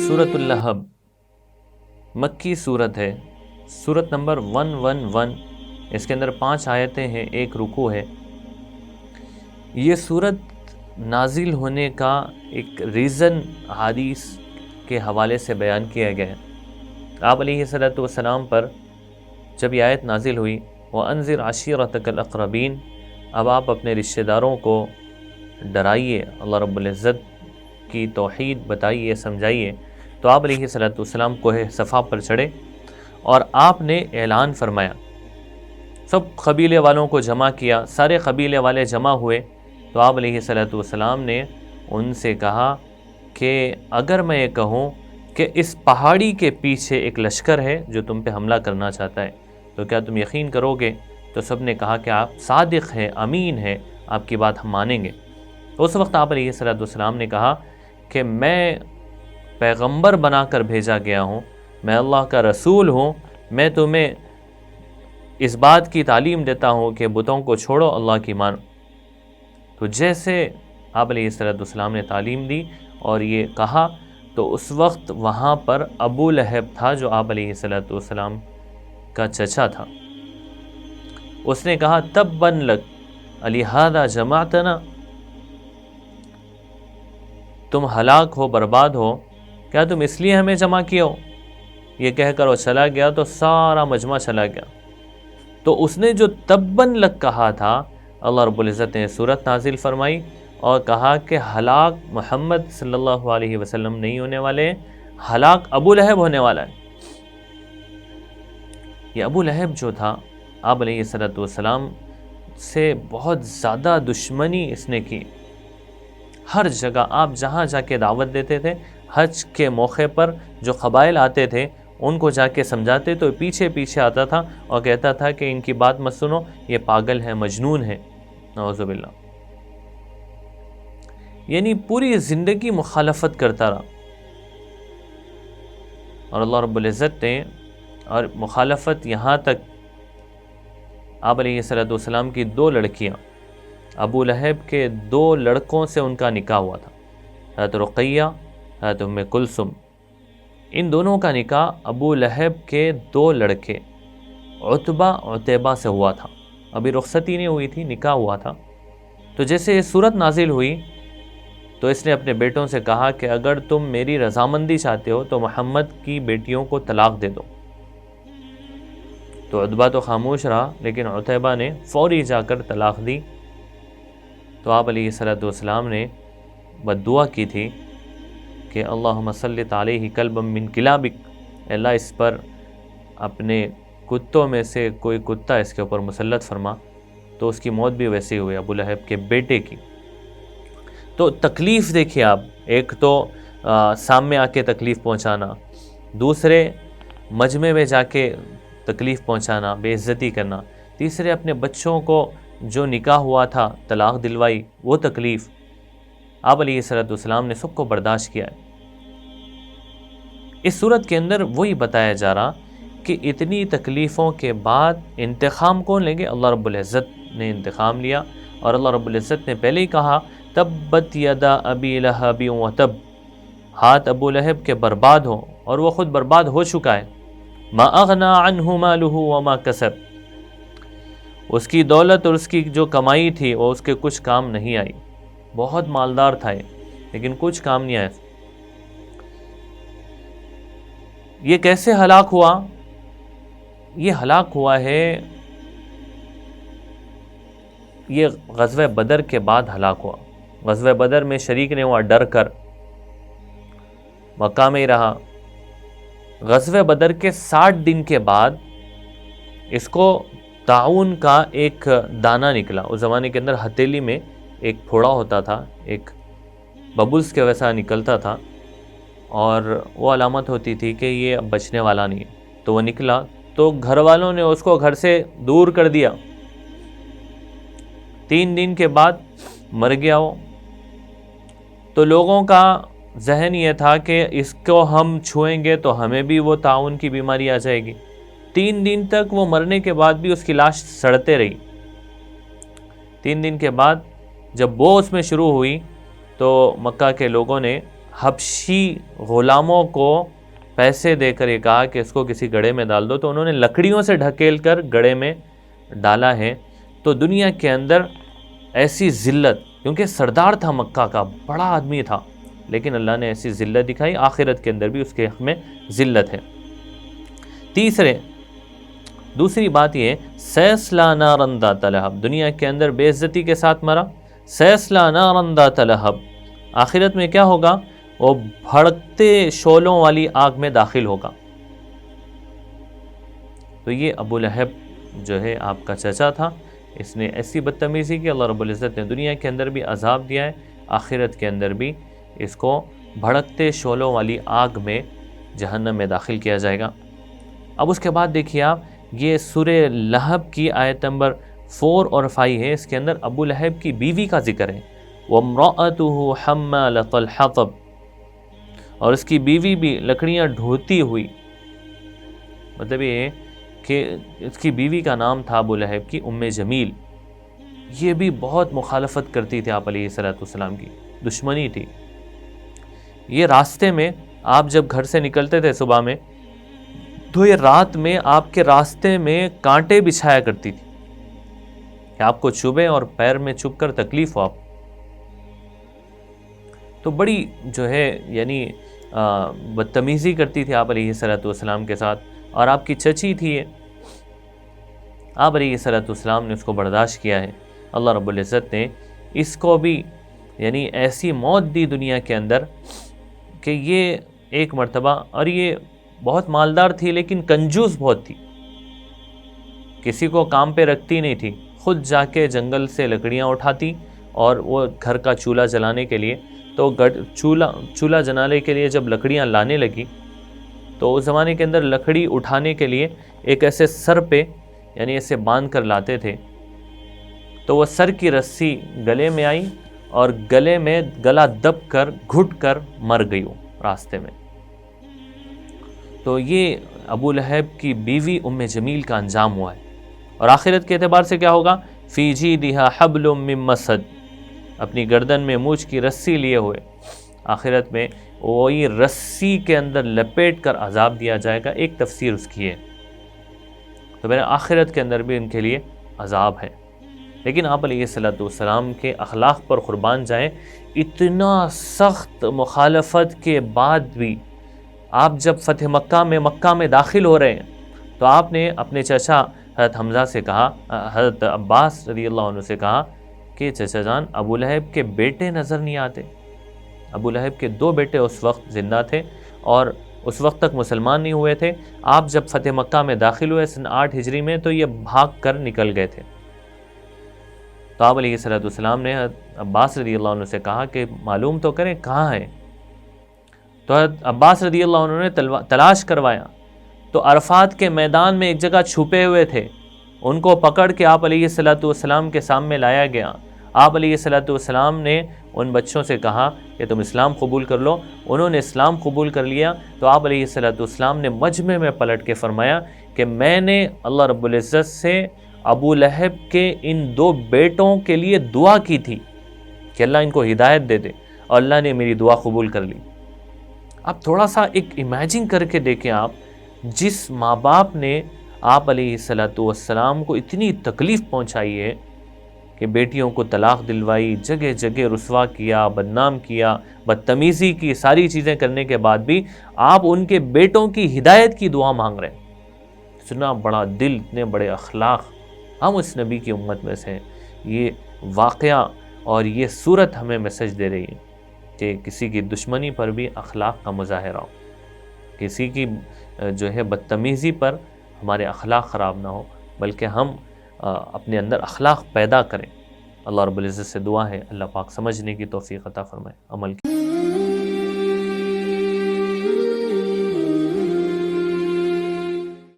سورۃ اللہب مکی صورت ہے، صورت نمبر 111۔ اس کے اندر 5 آیتیں ہیں، 1 رکوع ہے۔ یہ صورت نازل ہونے کا ایک ریزن حدیث کے حوالے سے بیان کیا گیا ہے۔ آپ علیہ الصلوۃ والسلام پر جب یہ آیت نازل ہوئی، وَأَنذِرْ عَشِيرَتَكَ الْأَقْرَبِينَ، اب آپ اپنے رشتہ داروں کو ڈرائیے، اللہ رب العزت کی توحید بتائیے، سمجھائیے۔ تو آپ علیہ الصلوۃ والسلام کوہ صفا پر چڑھے اور آپ نے اعلان فرمایا، سب قبیلے والوں کو جمع کیا، سارے قبیلے والے جمع ہوئے۔ تو آپ علیہ الصلوۃ والسلام نے ان سے کہا کہ اگر میں یہ کہوں کہ اس پہاڑی کے پیچھے ایک لشکر ہے جو تم پہ حملہ کرنا چاہتا ہے، تو کیا تم یقین کرو گے؟ تو سب نے کہا کہ آپ صادق ہیں، امین ہیں، آپ کی بات ہم مانیں گے۔ اس وقت آپ علیہ الصلوۃ والسلام نے کہا کہ میں پیغمبر بنا کر بھیجا گیا ہوں، میں اللہ کا رسول ہوں، میں تمہیں اس بات کی تعلیم دیتا ہوں کہ بتوں کو چھوڑو، اللہ کی مانو۔ تو جیسے آپ علیہ الصلوۃ والسلام نے تعلیم دی اور یہ کہا، تو اس وقت وہاں پر ابو لہب تھا جو آپ علیہ الصلوۃ والسلام کا چچا تھا۔ اس نے کہا تباً لک لہذا جمعتنا، تم ہلاک ہو، برباد ہو، کیا تم اس لیے ہمیں جمع کیا ہو؟ یہ کہہ کر وہ چلا گیا تو سارا مجمع چلا گیا۔ تو اس نے جو تباً لک کہا تھا، اللہ رب العزت نے سورت نازل فرمائی اور کہا کہ ہلاک محمد صلی اللہ علیہ وسلم نہیں ہونے والے، ہلاک ابو لہب ہونے والا ہے۔ یہ ابو لہب جو تھا، آپ علیہ الصلوۃ والسلام سے بہت زیادہ دشمنی اس نے کی۔ ہر جگہ آپ جہاں جا کے دعوت دیتے تھے، حج کے موقع پر جو قبائل آتے تھے ان کو جا کے سمجھاتے تو پیچھے پیچھے آتا تھا اور کہتا تھا کہ ان کی بات مت سنو، یہ پاگل ہے، مجنون ہے، نعوذ باللہ۔ یعنی پوری زندگی مخالفت کرتا رہا، اور اللہ رب العزت نے، اور مخالفت یہاں تک آپ علیہ الصلوۃ والسلام کی 2 لڑکیاں، ابو لہب کے 2 لڑکوں سے ان کا نکاح ہوا تھا، حضرت رقیہ، حضرت ام کلثوم۔ ان دونوں کا نکاح ابو لہب کے 2 لڑکے عتبہ عتیبہ سے ہوا تھا، ابھی رخصتی نہیں ہوئی تھی، نکاح ہوا تھا۔ تو جیسے یہ صورت نازل ہوئی تو اس نے اپنے بیٹوں سے کہا کہ اگر تم میری رضامندی چاہتے ہو تو محمد کی بیٹیوں کو طلاق دے دو۔ تو عتبہ تو خاموش رہا، لیکن عتیبہ نے فوری جا کر طلاق دی۔ تو آپ علیہ الصلوۃ والسلام نے بد دعا کی تھی کہ اللہم سلط علیہ کلبا من کلابک، اللہ اس پر اپنے کتوں میں سے کوئی کتا اس کے اوپر مسلط فرما۔ تو اس کی موت بھی ویسے ہوئی، ابو لہب کے بیٹے کی۔ تو تکلیف دیکھیے آپ، ایک تو سامنے آ کے تکلیف پہنچانا، دوسرے مجمع میں جا کے تکلیف پہنچانا، بے عزتی کرنا، تیسرے اپنے بچوں کو جو نکاح ہوا تھا طلاق دلوائی، وہ تکلیف آپ علیہ الصلوۃ والسلام نے سب کو برداشت کیا ہے۔ اس صورت کے اندر وہی بتایا جا رہا کہ اتنی تکلیفوں کے بعد انتقام کون لیں گے؟ اللہ رب العزت نے انتقام لیا، اور اللہ رب العزت نے پہلے ہی کہا تبت یدا ابی لہب وتب، ہاتھ ابو لہب کے برباد ہو، اور وہ خود برباد ہو چکا ہے۔ ما اغنی عنہ مالہ وما کسب، اس کی دولت اور اس کی جو کمائی تھی وہ اس کے کچھ کام نہیں آئی، بہت مالدار تھا لیکن کچھ کام نہیں آیا۔ یہ کیسے ہلاک ہوا؟ یہ ہلاک ہوا ہے، یہ غزوہ بدر کے بعد ہلاک ہوا۔ غزوہ بدر میں شریک نہیں ہوا، ڈر کر مکہ میں ہی رہا۔ غزوہ بدر کے 60 دن کے بعد اس کو طاعون کا ایک دانہ نکلا۔ اس زمانے کے اندر ہتھیلی میں ایک پھوڑا ہوتا تھا، ایک ببلز کے ویسا نکلتا تھا، اور وہ علامت ہوتی تھی کہ یہ اب بچنے والا نہیں ہے۔ تو وہ نکلا تو گھر والوں نے اس کو گھر سے دور کر دیا۔ 3 دن کے بعد مر گیا وہ۔ تو لوگوں کا ذہن یہ تھا کہ اس کو ہم چھوئیں گے تو ہمیں بھی وہ طاعون کی بیماری آ جائے گی۔ 3 دن تک وہ مرنے کے بعد بھی اس کی لاش سڑتے رہی۔ 3 دن کے بعد جب وہ اس میں شروع ہوئی تو مکہ کے لوگوں نے حبشی غلاموں کو پیسے دے کر یہ کہا کہ اس کو کسی گڑھے میں ڈال دو، تو انہوں نے لکڑیوں سے ڈھکیل کر گڑھے میں ڈالا ہے۔ تو دنیا کے اندر ایسی ذلت، کیونکہ سردار تھا مکہ کا، بڑا آدمی تھا، لیکن اللہ نے ایسی ذلت دکھائی، آخرت کے اندر بھی اس کے حق میں ذلت ہے۔ دوسری بات یہ، سیصلی نارا ذات لہب، دنیا کے اندر بے عزتی کے ساتھ مرا، سیصلی نارا ذات لہب، آخرت میں کیا ہوگا؟ وہ بھڑکتے شعلوں والی آگ میں داخل ہوگا۔ تو یہ ابو لہب جو ہے آپ کا چچا تھا، اس نے ایسی بدتمیزی کی، اللہ رب العزت نے دنیا کے اندر بھی عذاب دیا ہے، آخرت کے اندر بھی اس کو بھڑکتے شعلوں والی آگ میں جہنم میں داخل کیا جائے گا۔ اب اس کے بعد دیکھیے آپ، یہ سورہ لہب کی آیت نمبر 4 اور 5 ہے، اس کے اندر ابو لہب کی بیوی کا ذکر ہے، وَامْرَأَتُهُ حَمَّالَةَ الْحَطَبِ، اور اس کی بیوی بھی لکڑیاں ڈھوتی ہوئی، مطلب یہ کہ اس کی بیوی کا نام تھا ابو لہب کی ام جمیل، یہ بھی بہت مخالفت کرتی تھی آپ علیہ السلام کی، دشمنی تھی۔ یہ راستے میں آپ جب گھر سے نکلتے تھے صبح میں، تو یہ رات میں آپ کے راستے میں کانٹے بچھایا کرتی تھی کہ آپ کو چبھے اور پیر میں چبھ کر تکلیف ہو آپ۔ تو بڑی جو ہے یعنی بدتمیزی کرتی تھی آپ علیہ السلام کے ساتھ، اور آپ کی چچی تھی یہ، آپ علیہ السلام نے اس کو برداشت کیا ہے۔ اللہ رب العزت نے اس کو بھی یعنی ایسی موت دی دنیا کے اندر کہ یہ ایک مرتبہ، اور یہ بہت مالدار تھی لیکن کنجوس بہت تھی، کسی کو کام پہ رکھتی نہیں تھی، خود جا کے جنگل سے لکڑیاں اٹھاتی، اور وہ گھر کا چولہا جلانے کے لیے، تو چولہا جلانے کے لیے جب لکڑیاں لانے لگی، تو اس زمانے کے اندر لکڑی اٹھانے کے لیے ایک ایسے سر پہ یعنی ایسے باندھ کر لاتے تھے، تو وہ سر کی رسی گلے میں آئی اور گلے میں گلا دب کر گھٹ کر مر گئی وہ راستے میں۔ تو یہ ابو لہب کی بیوی ام جمیل کا انجام ہوا ہے۔ اور آخرت کے اعتبار سے کیا ہوگا؟ فی جیدہا حبل من مسد، اپنی گردن میں مونچھ کی رسی لیے ہوئے، آخرت میں وہی رسی کے اندر لپیٹ کر عذاب دیا جائے گا۔ ایک تفسیر اس کی ہے، تو میرے آخرت کے اندر بھی ان کے لیے عذاب ہے۔ لیکن آپ علیہ السلام کے اخلاق پر قربان جائیں، اتنا سخت مخالفت کے بعد بھی آپ جب فتح مکہ میں داخل ہو رہے ہیں، تو آپ نے اپنے چچا حضرت حمزہ سے کہا، حضرت عباس رضی اللہ عنہ سے کہا کہ چچا جان، ابو لہب کے بیٹے نظر نہیں آتے۔ ابو لہب کے 2 بیٹے اس وقت زندہ تھے اور اس وقت تک مسلمان نہیں ہوئے تھے۔ آپ جب فتح مکہ میں داخل ہوئے سن 8 ہجری میں، تو یہ بھاگ کر نکل گئے تھے۔ تو آپ علیہ السلام نے عباس رضی اللہ عنہ سے کہا کہ معلوم تو کریں کہاں ہے۔ تو عباس رضی اللہ عنہ نے تلاش کروایا، تو عرفات کے میدان میں ایک جگہ چھپے ہوئے تھے، ان کو پکڑ کے آپ علیہ السلام کے سامنے لایا گیا۔ آپ علیہ السلام نے ان بچوں سے کہا کہ تم اسلام قبول کر لو، انہوں نے اسلام قبول کر لیا۔ تو آپ علیہ السلام نے مجمع میں پلٹ کے فرمایا کہ میں نے اللہ رب العزت سے ابو لہب کے ان 2 بیٹوں کے لیے دعا کی تھی کہ اللہ ان کو ہدایت دے دے، اور اللہ نے میری دعا قبول کر لی۔ اب تھوڑا سا ایک امیجن کر کے دیکھیں، آپ جس ماں باپ نے آپ علیہ السلام کو اتنی تکلیف پہنچائی ہے کہ بیٹیوں کو طلاق دلوائی، جگہ جگہ رسوا کیا، بدنام کیا، بدتمیزی کی، ساری چیزیں کرنے کے بعد بھی آپ ان کے بیٹوں کی ہدایت کی دعا مانگ رہے ہیں۔ اتنا بڑا دل، اتنے بڑے اخلاق، ہم اس نبی کی امت میں سے ہیں۔ یہ واقعہ اور یہ صورت ہمیں میسج دے رہی ہے کہ کسی کی دشمنی پر بھی اخلاق کا مظاہرہ ہو، کسی کی جو ہے بدتمیزی پر ہمارے اخلاق خراب نہ ہو، بلکہ ہم اپنے اندر اخلاق پیدا کریں۔ اللہ رب العزت سے دعا ہے اللہ پاک سمجھنے کی توفیق عطا فرمائے، عمل کی